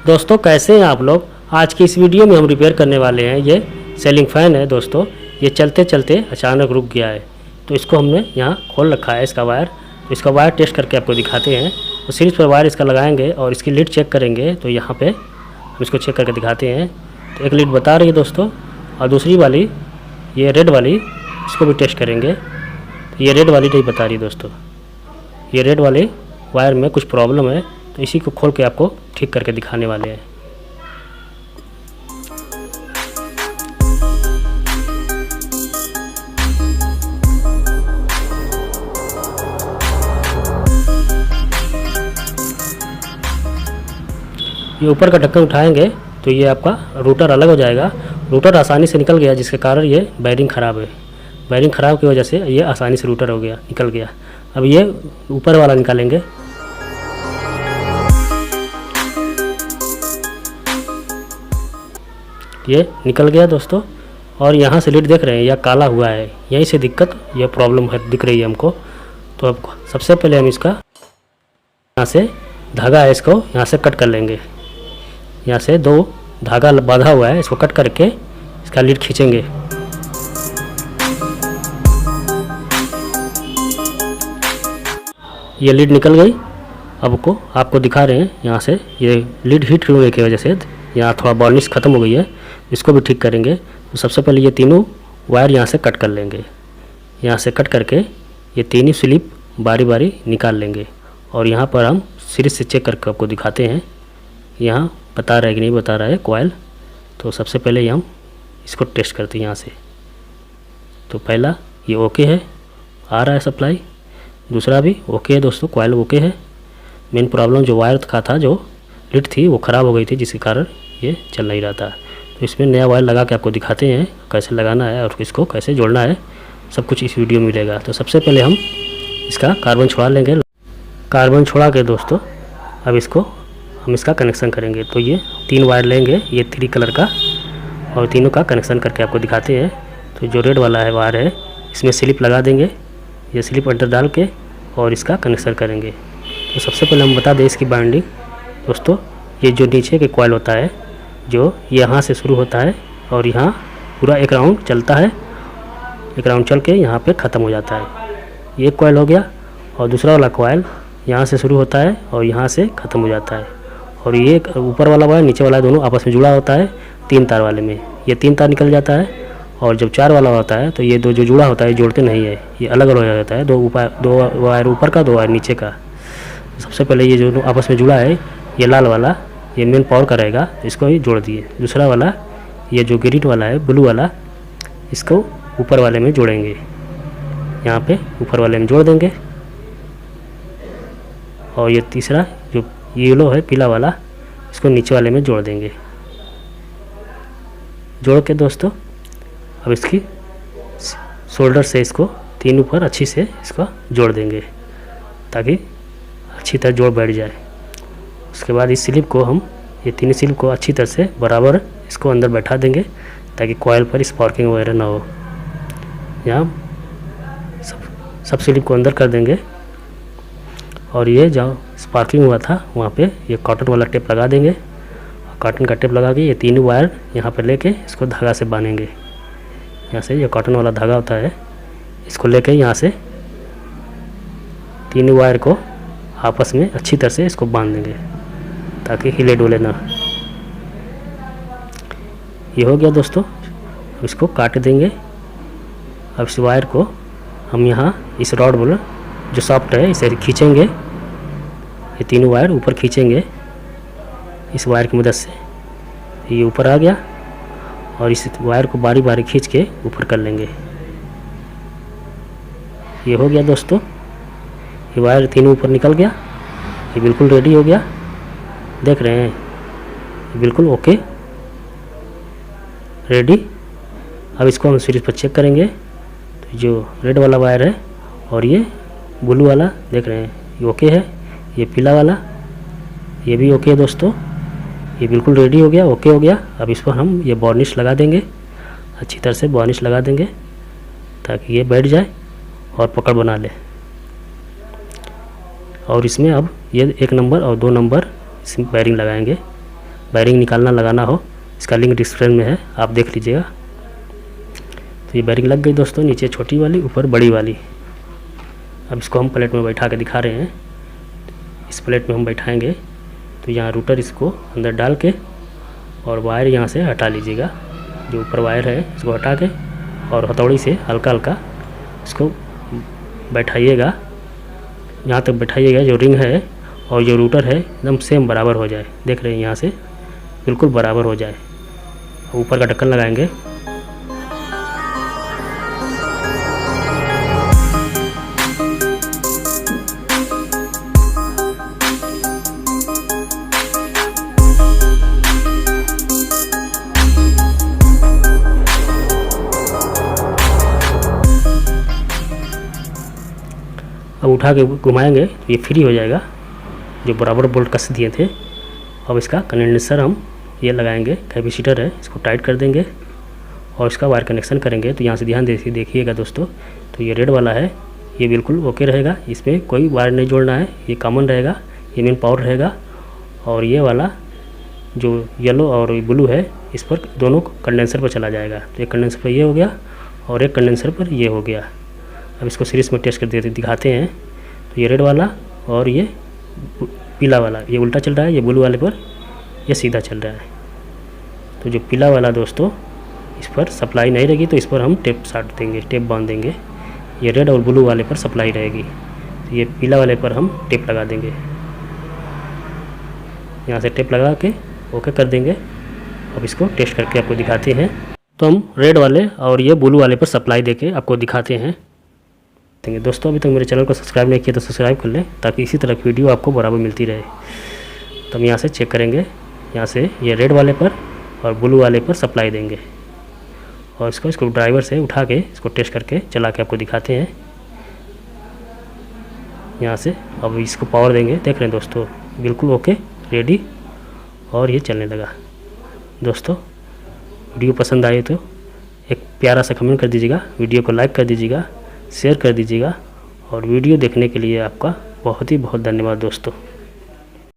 दोस्तों कैसे हैं आप लोग। आज की इस वीडियो में हम रिपेयर करने वाले हैं ये सीलिंग फ़ैन है दोस्तों। ये चलते चलते अचानक रुक गया है, तो इसको हमने यहाँ खोल रखा है इसका वायर। तो इसका वायर टेस्ट करके आपको दिखाते हैं। तो सीरीज पर वायर इसका लगाएंगे और इसकी लीड चेक करेंगे। तो यहाँ पे हम इसको चेक करके दिखाते हैं। तो एक लीड बता रही है दोस्तों, और दूसरी वाली ये रेड वाली इसको भी टेस्ट करेंगे। तो ये रेड वाली नहीं बता रही दोस्तों, ये रेड वाले वायर में कुछ प्रॉब्लम है, तो इसी को खोल के आपको ठीक करके दिखाने वाले हैं। ये ऊपर का ढक्कन उठाएंगे तो ये आपका रूटर अलग हो जाएगा। रूटर आसानी से निकल गया, जिसके कारण ये बैरिंग ख़राब है। बैरिंग ख़राब की वजह से ये आसानी से रूटर हो गया, निकल गया। अब ये ऊपर वाला निकालेंगे। ये निकल गया दोस्तों, और यहाँ से लीड देख रहे हैं यह काला हुआ है, यहीं से दिक्कत यह प्रॉब्लम है दिख रही है हमको। तो अब सबसे पहले हम इसका यहाँ से धागा है, इसको यहाँ से कट कर लेंगे। यहाँ से दो धागा बांधा हुआ है, इसको कट करके इसका लीड खींचेंगे। ये लीड निकल गई। अब को आपको दिखा रहे हैं यहाँ से ये लीड हीट होने की वजह से यहाँ थोड़ा वार्निश ख़त्म हो गई है, इसको भी ठीक करेंगे। तो सबसे पहले ये तीनों वायर यहाँ से कट कर लेंगे। यहाँ से कट करके ये तीनों स्लिप बारी बारी निकाल लेंगे, और यहाँ पर हम सीरीज से चेक करके आपको दिखाते हैं यहाँ बता रहा है कि नहीं बता रहा है कॉइल। तो सबसे पहले हम इसको टेस्ट करते हैं यहाँ से। तो पहला ये ओके है, आ रहा है सप्लाई। दूसरा भी ओके है दोस्तों, कॉइल ओके है। मेन प्रॉब्लम जो वायर का था, जो लीड थी वो ख़राब हो गई थी, जिसके कारण ये चल नहीं रहा था। तो इसमें नया वायर लगा के आपको दिखाते हैं कैसे लगाना है और इसको कैसे जोड़ना है, सब कुछ इस वीडियो में मिलेगा। तो सबसे पहले हम इसका कार्बन छोड़ा लेंगे। कार्बन छोड़ा के दोस्तों अब इसको हम इसका कनेक्शन करेंगे। तो ये 3 वायर लेंगे, ये 3 कलर का, और तीनों का कनेक्शन करके आपको दिखाते हैं। तो जो रेड वाला है वायर है, इसमें स्लिप लगा देंगे। ये स्लिप अंदर डाल के और इसका कनेक्शन करेंगे। तो सबसे पहले हम बता दें इसकी बाइंडिंग दोस्तों। ये जो नीचे के कॉइल होता है, जो यहाँ से शुरू होता है और यहाँ पूरा एक राउंड चलता है, एक राउंड चल के यहाँ पे ख़त्म हो जाता है। ये कॉइल हो गया। और दूसरा वाला कॉइल यहाँ से शुरू होता है और यहाँ से ख़त्म हो जाता है। और ये ऊपर वाला वायर नीचे वाला दोनों आपस में जुड़ा होता है 3 तार वाले में। ये 3 तार निकल जाता है। और जब 4 वाला होता है तो ये दो जो जुड़ा होता है जोड़ते नहीं है, ये अलग अलग हो जाता है। 2 वायर ऊपर का, 2 वायर नीचे का। सबसे पहले ये जो आपस में जुड़ा है, ये लाल वाला ये मेन पावर का रहेगा, इसको ही जोड़ दिए। दूसरा वाला ये जो ग्रीन वाला है, ब्लू वाला, इसको ऊपर वाले में जोड़ेंगे। यहाँ पे ऊपर वाले में जोड़ देंगे। और ये तीसरा जो येलो है, पीला वाला, इसको नीचे वाले में जोड़ देंगे। जोड़ के दोस्तों अब इसकी शोल्डर से इसको 3 ऊपर अच्छी से इसको जोड़ देंगे, ताकि अच्छी तरह जोड़ बैठ जाए। उसके बाद इस स्लिप को हम ये 3 स्लिप को अच्छी तरह से बराबर इसको अंदर बैठा देंगे, ताकि कॉइल पर स्पार्किंग वगैरह ना हो। यहाँ सब स्लिप को अंदर कर देंगे। और ये जहाँ स्पार्किंग हुआ था वहाँ पे ये कॉटन वाला टेप लगा देंगे। कॉटन का टेप लगा के ये 3 वायर यहाँ पर लेके इसको धागा से बांधेंगे। यहाँ से ये कॉटन वाला धागा होता है, इसको लेके यहाँ से 3 वायर को आपस में अच्छी तरह से इसको बांध देंगे, ताकि हिले डोले ना। ये हो गया दोस्तों। अब इसको काट देंगे। अब इस वायर को हम यहाँ इस रॉड बोल जो सॉफ्ट है, इसे खींचेंगे। ये 3 वायर ऊपर खींचेंगे इस वायर की मदद से। ये ऊपर आ गया, और इस वायर को बारी बारी खींच के ऊपर कर लेंगे। ये हो गया दोस्तों। ये वायर 3 ऊपर निकल गया। ये बिल्कुल रेडी हो गया, देख रहे हैं, ये बिल्कुल ओके रेडी। अब इसको हम सीरीज पर चेक करेंगे। तो जो रेड वाला वायर है और ये ब्लू वाला, देख रहे हैं, ये ओके है। ये पीला वाला ये भी ओके है दोस्तों। ये बिल्कुल रेडी हो गया, ओके हो गया। अब इस पर हम ये वार्निश लगा देंगे, अच्छी तरह से वार्निश लगा देंगे, ताकि ये बैठ जाए और पकड़ बना ले। और इसमें अब ये 1 नंबर और 2 नंबर इसमें वायरिंग लगाएंगे वायरिंग निकालना लगाना हो, इसका लिंक डिस्क्रिप्शन में है, आप देख लीजिएगा। तो ये वायरिंग लग गई दोस्तों, नीचे छोटी वाली, ऊपर बड़ी वाली। अब इसको हम प्लेट में बैठा के दिखा रहे हैं। इस प्लेट में हम बैठाएंगे तो यहाँ रूटर इसको अंदर डाल के और वायर यहाँ से हटा लीजिएगा। जो ऊपर वायर है इसको हटा के और हथौड़ी से हल्का हल्का इसको बैठाइएगा, यहाँ तक बैठाइएगा जो रिंग है और जो रूटर है एकदम सेम बराबर हो जाए। देख रहे हैं यहाँ से बिल्कुल बराबर हो जाए। ऊपर का ढक्कन लगाएंगे। अब उठा के घुमाएंगे तो ये फ्री हो जाएगा, जो बराबर बोल्ट कस दिए थे। अब इसका कंडेंसर हम ये लगाएंगे, कैपेसिटर है, इसको टाइट कर देंगे और इसका वायर कनेक्शन करेंगे। तो यहाँ से ध्यान देखिएगा दोस्तों, तो ये रेड वाला है, ये बिल्कुल ओके रहेगा, इसमें कोई वायर नहीं जोड़ना है, ये कॉमन रहेगा, ये मेन पावर रहेगा। और ये वाला जो येलो और ब्लू है इस पर दोनों कंडेंसर पर चला जाएगा। तो एक कंडेंसर पर ये हो गया और एक कंडेंसर पर ये हो गया। अब इसको सीरीज में टेस्ट कर दिखाते हैं। तो ये रेड वाला और ये पीला वाला, ये उल्टा चल रहा है, ये ब्लू वाले पर ये सीधा चल रहा है। तो जो पीला वाला दोस्तों, इस पर सप्लाई नहीं रहेगी, तो इस पर हम टेप साट देंगे, टेप बांध देंगे। ये रेड और ब्लू वाले पर सप्लाई रहेगी, तो ये पीला वाले पर हम टेप लगा देंगे। यहाँ से टेप लगा के ओके कर देंगे। अब इसको टेस्ट करके आपको दिखाते हैं। तो हम रेड वाले और ये ब्लू वाले पर सप्लाई देके आपको दिखाते हैं। दोस्तों अभी तक मेरे चैनल को सब्सक्राइब नहीं किया तो सब्सक्राइब कर लें, ताकि इसी तरह की वीडियो आपको बराबर मिलती रहे। तो हम यहाँ से चेक करेंगे, यहाँ से ये रेड वाले पर और ब्लू वाले पर सप्लाई देंगे और इसको स्क्रू ड्राइवर से उठा के इसको टेस्ट करके चला के आपको दिखाते हैं। यहाँ से अब इसको पावर देंगे। देख रहे हैं दोस्तों बिल्कुल ओके रेडी, और ये चलने लगा। दोस्तों वीडियो पसंद आए तो एक प्यारा सा कमेंट कर दीजिएगा, वीडियो को लाइक कर दीजिएगा, शेयर कर दीजिएगा। और वीडियो देखने के लिए आपका बहुत ही बहुत धन्यवाद दोस्तों।